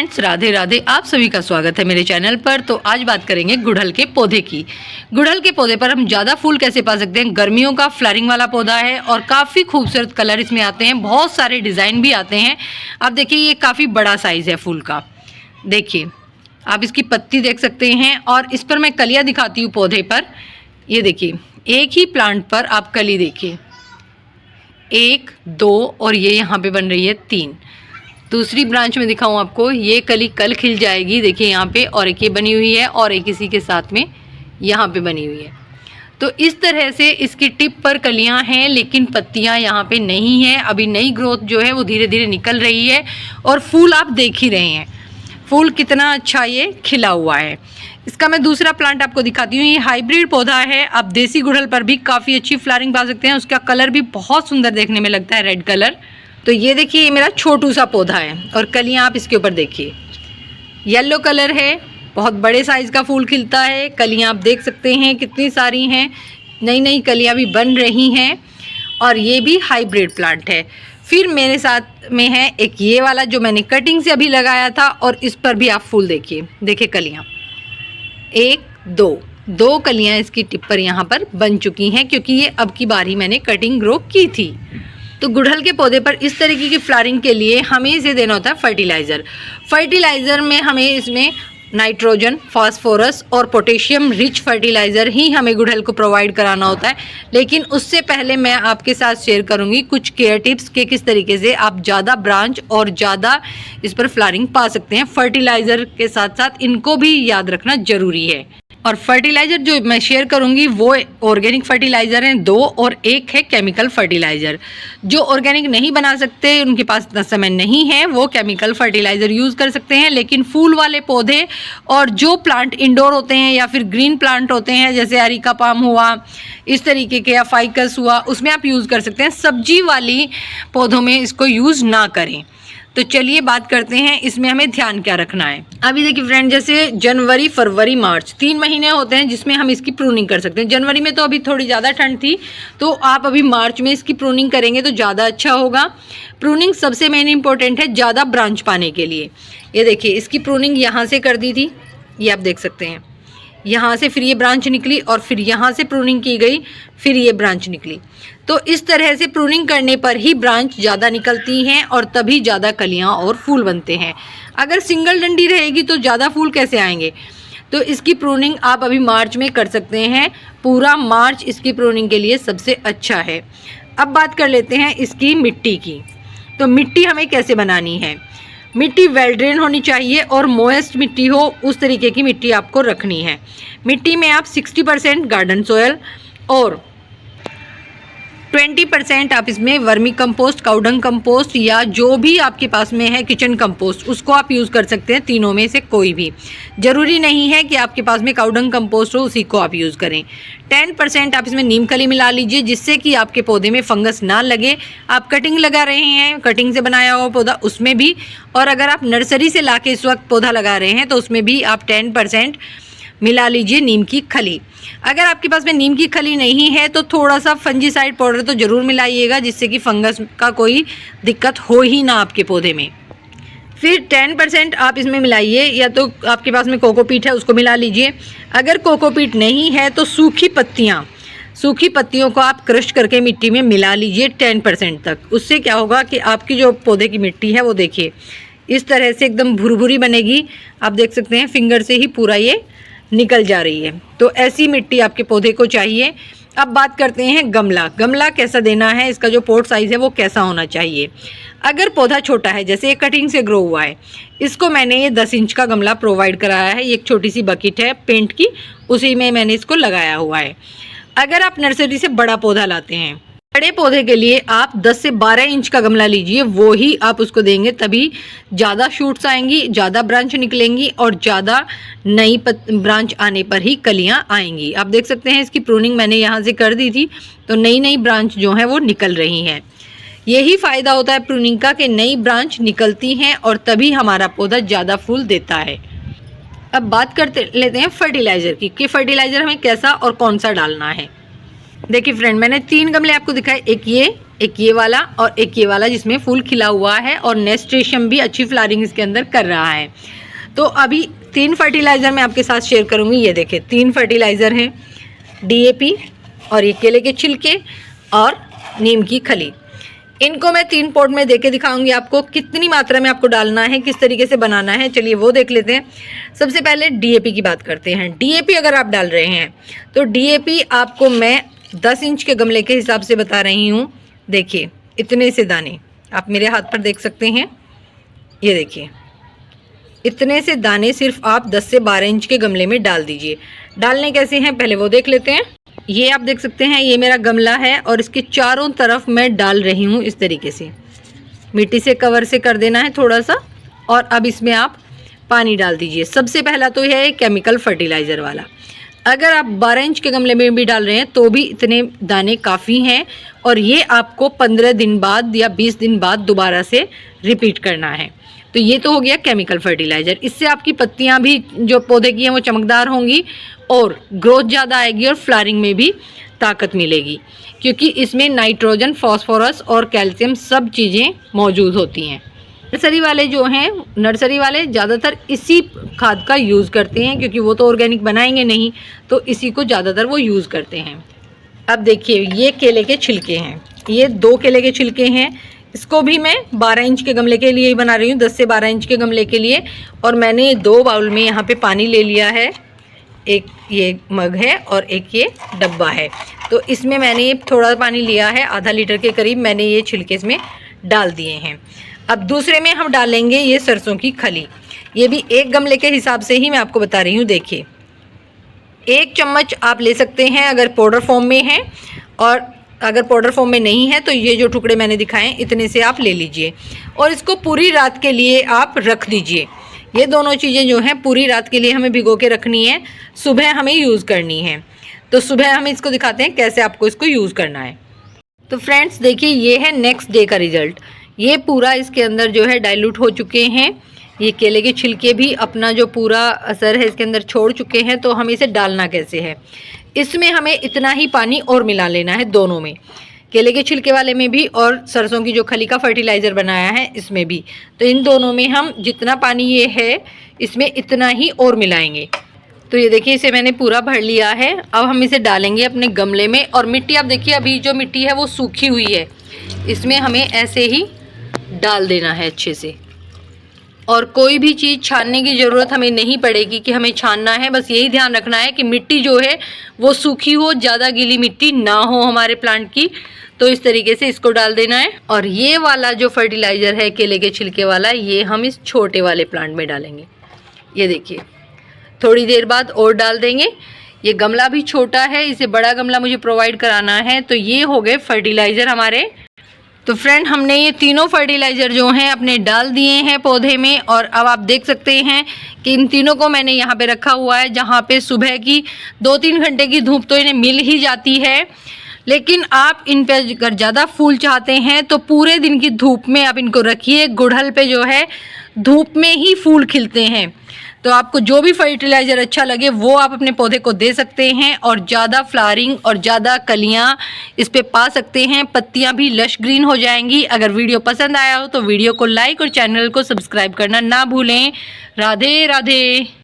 Friends, Radhe Radhe. आप सभी का स्वागत है मेरे चैनल पर। तो आज बात करेंगे गुड़हल के पौधे की। गुड़हल के पौधे पर हम ज़्यादा फूल कैसे पा सकते हैं। गर्मियों का फ्लावरिंग वाला पौधा है और काफ़ी खूबसूरत कलर इसमें आते हैं, बहुत सारे डिज़ाइन भी आते हैं। आप देखिए, ये काफ़ी बड़ा साइज़ है फूल का। देखिए, आप इसकी पत्ती देख सकते हैं और इस पर मैं कलियाँ दिखाती हूँ पौधे पर। ये देखिए, एक ही प्लांट पर आप कली देखिए, 1 2 और ये यहाँ पे बन रही है 3। दूसरी ब्रांच में दिखाऊं आपको, ये कली कल खिल जाएगी। देखिए यहाँ पे और एक ये बनी हुई है और एक इसी के साथ में यहाँ पे बनी हुई है। तो इस तरह से इसकी टिप पर कलियां हैं लेकिन पत्तियां यहाँ पे नहीं हैं। अभी नई ग्रोथ जो है वो धीरे धीरे निकल रही है और फूल आप देख ही रहे हैं, फूल कितना अच्छा ये खिला हुआ है। इसका मैं दूसरा प्लांट आपको दिखाती हूँ। ये हाइब्रिड पौधा है। आप देसी गुड़हल पर भी काफ़ी अच्छी फ्लावरिंग पा सकते हैं। उसका कलर भी बहुत सुंदर देखने में लगता है, रेड कलर। तो ये देखिए, ये मेरा छोटू सा पौधा है और कलियाँ आप इसके ऊपर देखिए, येलो कलर है, बहुत बड़े साइज़ का फूल खिलता है। कलियाँ आप देख सकते हैं कितनी सारी हैं, नई नई कलियाँ भी बन रही हैं और ये भी हाइब्रिड प्लांट है। फिर मेरे साथ में है एक ये वाला जो मैंने कटिंग से अभी लगाया था और इस पर भी आप फूल देखिए। देखिए कलियाँ 1 2 कलियाँ इसकी टिप पर यहाँ पर बन चुकी हैं क्योंकि ये अब की बार ही मैंने कटिंग ग्रो की थी। तो गुड़हल के पौधे पर इस तरीके की फ्लावरिंग के लिए हमें इसे देना होता है फर्टिलाइज़र। फर्टिलाइज़र में हमें इसमें नाइट्रोजन, फास्फोरस और पोटेशियम रिच फर्टिलाइज़र ही हमें गुड़हल को प्रोवाइड कराना होता है। लेकिन उससे पहले मैं आपके साथ शेयर करूंगी कुछ केयर टिप्स के किस तरीके से आप ज़्यादा ब्रांच और ज़्यादा इस पर फ्लावरिंग पा सकते हैं। फर्टिलाइज़र के साथ साथ इनको भी याद रखना ज़रूरी है। और फर्टिलाइज़र जो मैं शेयर करूंगी वो ऑर्गेनिक फर्टिलाइज़र हैं 2 और एक है केमिकल फर्टिलाइज़र। जो ऑर्गेनिक नहीं बना सकते, उनके पास इतना समय नहीं है, वो केमिकल फर्टिलाइज़र यूज़ कर सकते हैं। लेकिन फूल वाले पौधे और जो प्लांट इंडोर होते हैं या फिर ग्रीन प्लांट होते हैं, जैसे अरिका पाम हुआ, इस तरीके के, या फाइकस हुआ, उसमें आप यूज़ कर सकते हैं। सब्जी वाली पौधों में इसको यूज़ ना करें। तो चलिए बात करते हैं इसमें हमें ध्यान क्या रखना है। अभी देखिए फ्रेंड, जैसे जनवरी, फरवरी, मार्च 3 महीने होते हैं जिसमें हम इसकी प्रूनिंग कर सकते हैं। जनवरी में तो अभी थोड़ी ज़्यादा ठंड थी, तो आप अभी मार्च में इसकी प्रूनिंग करेंगे तो ज़्यादा अच्छा होगा। प्रूनिंग सबसे मेन इंपॉर्टेंट है ज़्यादा ब्रांच पाने के लिए। ये देखिए, इसकी प्रूनिंग यहाँ से कर दी थी, ये आप देख सकते हैं, यहाँ से फिर ये ब्रांच निकली और फिर यहाँ से प्रूनिंग की गई, फिर ये ब्रांच निकली। तो इस तरह से प्रूनिंग करने पर ही ब्रांच ज़्यादा निकलती हैं और तभी ज़्यादा कलियाँ और फूल बनते हैं। अगर सिंगल डंडी रहेगी तो ज़्यादा फूल कैसे आएंगे। तो इसकी प्रूनिंग आप अभी मार्च में कर सकते हैं। पूरा मार्च इसकी प्रूनिंग के लिए सबसे अच्छा है। अब बात कर लेते हैं इसकी मिट्टी की। तो मिट्टी हमें कैसे बनानी है। मिट्टी वेल ड्रेन होनी चाहिए और मोएस्ट मिट्टी हो, उस तरीके की मिट्टी आपको रखनी है। मिट्टी में आप 60% गार्डन सॉयल और 20% आप इसमें वर्मी कंपोस्ट, काउडंग कंपोस्ट या जो भी आपके पास में है किचन कंपोस्ट, उसको आप यूज़ कर सकते हैं। तीनों में से कोई भी, ज़रूरी नहीं है कि आपके पास में काउडंग कंपोस्ट हो उसी को आप यूज़ करें। 10% आप इसमें नीम खली मिला लीजिए जिससे कि आपके पौधे में फंगस ना लगे। आप कटिंग लगा रहे हैं, कटिंग से बनाया हुआ पौधा, उसमें भी, और अगर आप नर्सरी से ला के इस वक्त पौधा लगा रहे हैं तो उसमें भी आप 10% मिला लीजिए नीम की खली। अगर आपके पास में नीम की खली नहीं है तो थोड़ा सा फंजीसाइड पाउडर तो ज़रूर मिलाइएगा जिससे कि फंगस का कोई दिक्कत हो ही ना आपके पौधे में। फिर 10% आप इसमें मिलाइए, या तो आपके पास में कोकोपीट है उसको मिला लीजिए। अगर कोकोपीट नहीं है तो सूखी पत्तियों को आप क्रश करके मिट्टी में मिला लीजिए 10% तक। उससे क्या होगा कि आपकी जो पौधे की मिट्टी है वो देखिए इस तरह से एकदम भुरभुरी बनेगी। आप देख सकते हैं फिंगर से ही पूरा ये निकल जा रही है। तो ऐसी मिट्टी आपके पौधे को चाहिए। अब बात करते हैं गमला कैसा देना है, इसका जो पॉट साइज़ है वो कैसा होना चाहिए। अगर पौधा छोटा है, जैसे ये कटिंग से ग्रो हुआ है, इसको मैंने ये 10 इंच का गमला प्रोवाइड कराया है। ये एक छोटी सी बकेट है पेंट की, उसी में मैंने इसको लगाया हुआ है। अगर आप नर्सरी से बड़ा पौधा लाते हैं, बड़े पौधे के लिए आप 10 से 12 इंच का गमला लीजिए, वो ही आप उसको देंगे, तभी ज़्यादा शूट्स आएंगी, ज़्यादा ब्रांच निकलेंगी और ज़्यादा नई ब्रांच आने पर ही कलियां आएंगी। आप देख सकते हैं इसकी प्रूनिंग मैंने यहाँ से कर दी थी, तो नई नई ब्रांच जो है वो निकल रही हैं। यही फ़ायदा होता है प्रूनिंग का कि नई ब्रांच निकलती हैं और तभी हमारा पौधा ज़्यादा फूल देता है। अब बात करते लेते हैं फर्टिलाइज़र की, कि फर्टिलाइज़र हमें कैसा और कौन सा डालना है। देखिए फ्रेंड, मैंने 3 गमले आपको दिखाए, एक ये वाला और एक ये वाला जिसमें फूल खिला हुआ है और नेस्टेशियम भी अच्छी फ्लावरिंग इसके अंदर कर रहा है। तो अभी 3 फर्टिलाइज़र मैं आपके साथ शेयर करूँगी। ये देखिए 3 फर्टिलाइज़र हैं, DAP और ये केले के छिलके और नीम की खली। इनको मैं 3 पॉट में देके दिखाऊंगी आपको कितनी मात्रा में आपको डालना है, किस तरीके से बनाना है। चलिए वो देख लेते हैं। सबसे पहले DAP की बात करते हैं। DAP अगर आप डाल रहे हैं तो DAP आपको मैं 10 इंच के गमले के हिसाब से बता रही हूँ। देखिए इतने से दाने आप मेरे हाथ पर देख सकते हैं। ये देखिए इतने से दाने सिर्फ आप 10 से 12 इंच के गमले में डाल दीजिए। डालने कैसे हैं पहले वो देख लेते हैं। ये आप देख सकते हैं, ये मेरा गमला है और इसके चारों तरफ मैं डाल रही हूँ इस तरीके से। मिट्टी से कवर से कर देना है थोड़ा सा और अब इसमें आप पानी डाल दीजिए। सबसे पहला तो यह है केमिकल फर्टिलाइज़र वाला। अगर आप 12 इंच के गमले में भी डाल रहे हैं तो भी इतने दाने काफ़ी हैं और ये आपको 15 दिन बाद या 20 दिन बाद दोबारा से रिपीट करना है। तो ये तो हो गया केमिकल फर्टिलाइज़र। इससे आपकी पत्तियां भी जो पौधे की हैं वो चमकदार होंगी और ग्रोथ ज़्यादा आएगी और फ्लावरिंग में भी ताकत मिलेगी, क्योंकि इसमें नाइट्रोजन, फॉस्फोरस और कैल्शियम सब चीज़ें मौजूद होती हैं। नर्सरी वाले जो हैं, नर्सरी वाले ज़्यादातर इसी खाद का यूज़ करते हैं, क्योंकि वो तो ऑर्गेनिक बनाएंगे नहीं, तो इसी को ज़्यादातर वो यूज़ करते हैं। अब देखिए ये केले के छिलके हैं, ये 2 केले के छिलके हैं। इसको भी मैं 12 इंच के गमले के लिए ही बना रही हूँ, 10 से 12 इंच के गमले के लिए। और मैंने 2 बाउल में यहाँ पे पानी ले लिया है। एक ये मग है और एक ये डब्बा है। तो इसमें मैंने थोड़ा पानी लिया है, आधा लीटर के करीब मैंने ये छिलके इसमें डाल दिए हैं। अब दूसरे में हम डालेंगे ये सरसों की खली। ये भी 1 गमले के हिसाब से ही मैं आपको बता रही हूँ। देखिए 1 चम्मच आप ले सकते हैं अगर पाउडर फॉर्म में है, और अगर पाउडर फॉर्म में नहीं है तो ये जो टुकड़े मैंने दिखाए इतने से आप ले लीजिए और इसको पूरी रात के लिए आप रख दीजिए। ये दोनों चीज़ें जो हैं पूरी रात के लिए हमें भिगो के रखनी है, सुबह हमें यूज़ करनी है। तो सुबह हम इसको दिखाते हैं कैसे आपको इसको यूज़ करना है। तो फ्रेंड्स देखिए ये है नेक्स्ट डे का रिज़ल्ट। ये पूरा इसके अंदर जो है डाइल्यूट हो चुके हैं। ये केले के छिलके भी अपना जो पूरा असर है इसके अंदर छोड़ चुके हैं। तो हम इसे डालना कैसे है, इसमें हमें इतना ही पानी और मिला लेना है, दोनों में, केले के छिलके वाले में भी और सरसों की जो खली का फर्टिलाइज़र बनाया है इसमें भी। तो इन दोनों में हम जितना पानी ये है इसमें इतना ही और मिलाएंगे। तो ये देखिए इसे मैंने पूरा भर लिया है। अब हम इसे डालेंगे अपने गमले में। और मिट्टी आप देखिए अभी जो मिट्टी है वो सूखी हुई है, इसमें हमें ऐसे ही डाल देना है अच्छे से। और कोई भी चीज़ छानने की ज़रूरत हमें नहीं पड़ेगी कि हमें छानना है। बस यही ध्यान रखना है कि मिट्टी जो है वो सूखी हो, ज़्यादा गीली मिट्टी ना हो हमारे प्लांट की। तो इस तरीके से इसको डाल देना है। और ये वाला जो फर्टिलाइज़र है केले के छिलके वाला, ये हम इस छोटे वाले प्लांट में डालेंगे। ये देखिए थोड़ी देर बाद और डाल देंगे। ये गमला भी छोटा है, इसे बड़ा गमला मुझे प्रोवाइड कराना है। तो ये हो गए फर्टिलाइज़र हमारे। तो फ्रेंड हमने ये तीनों फर्टिलाइज़र जो हैं अपने डाल दिए हैं पौधे में। और अब आप देख सकते हैं कि इन तीनों को मैंने यहाँ पे रखा हुआ है, जहाँ पे सुबह की 2-3 घंटे की धूप तो इन्हें मिल ही जाती है। लेकिन आप इन पे अगर ज़्यादा फूल चाहते हैं तो पूरे दिन की धूप में आप इनको रखिए। गुड़हल पे जो है धूप में ही फूल खिलते हैं। तो आपको जो भी फर्टिलाइज़र अच्छा लगे वो आप अपने पौधे को दे सकते हैं और ज़्यादा फ्लावरिंग और ज़्यादा कलियाँ इस पे पा सकते हैं। पत्तियाँ भी लश ग्रीन हो जाएंगी। अगर वीडियो पसंद आया हो तो वीडियो को लाइक और चैनल को सब्सक्राइब करना ना भूलें। राधे राधे।